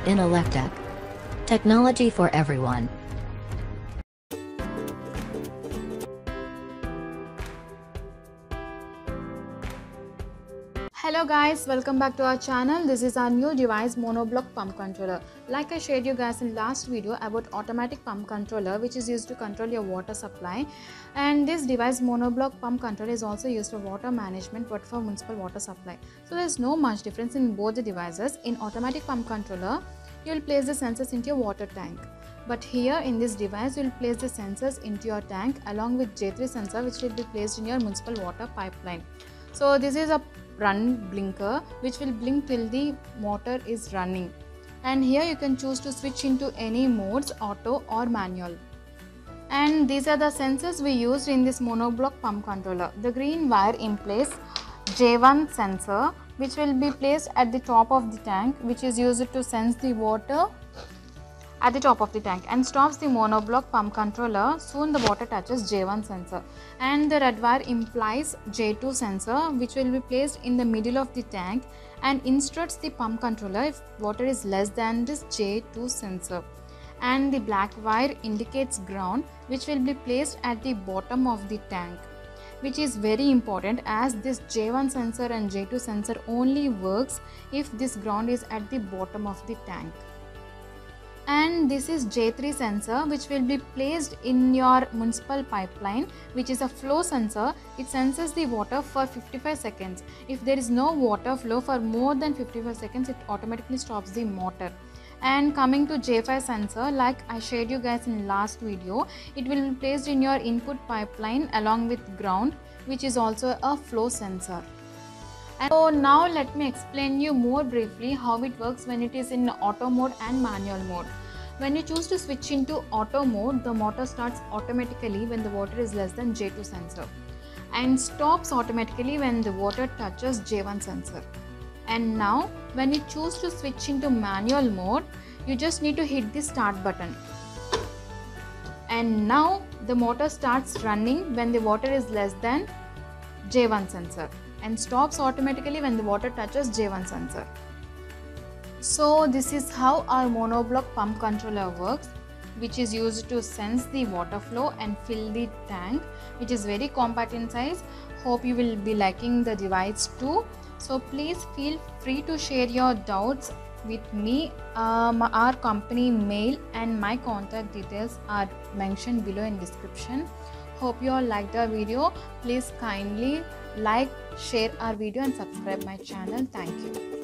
Inalectech. Technology for everyone. Hello guys, welcome back to our channel. This is our new device, monoblock pump controller. Like I shared you guys in last video about automatic pump controller, which is used to control your water supply, and this device monoblock pump controller is also used for water management but for municipal water supply. So there's no much difference in both the devices. In automatic pump controller, you will place the sensors into your water tank, but here in this device you will place the sensors into your tank along with J3 sensor, which will be placed in your municipal water pipeline. So this is a run blinker which will blink till the motor is running, and here you can choose to switch into any modes, auto or manual. And these are the sensors we used in this monoblock pump controller. The green wire in place, J1 sensor, which will be placed at the top of the tank, which is used to sense the water at the top of the tank and stops the monoblock pump controller soon the water touches J1 sensor. And the red wire implies J2 sensor, which will be placed in the middle of the tank and instructs the pump controller if water is less than this J2 sensor. And the black wire indicates ground, which will be placed at the bottom of the tank, which is very important as this J1 sensor and J2 sensor only works if this ground is at the bottom of the tank. And this is J3 sensor, which will be placed in your municipal pipeline, which is a flow sensor. It senses the water for 55 seconds. If there is no water flow for more than 55 seconds, it automatically stops the motor. And coming to J5 sensor, like I shared you guys in last video, it will be placed in your input pipeline along with ground, which is also a flow sensor. And so now let me explain you more briefly how it works when it is in auto mode and manual mode. When you choose to switch into auto mode, the motor starts automatically when the water is less than J2 sensor and stops automatically when the water touches J1 sensor. And now when you choose to switch into manual mode, you just need to hit the start button. And now the motor starts running when the water is less than J1 sensor and stops automatically when the water touches J1 sensor. So this is how our monoblock pump controller works, which is used to sense the water flow and fill the tank, which is very compact in size. Hope you will be liking the device too. So please feel free to share your doubts with me. Our company mail and my contact details are mentioned below in description. Hope you all liked our video. Please kindly like, share our video and subscribe my channel. Thank you.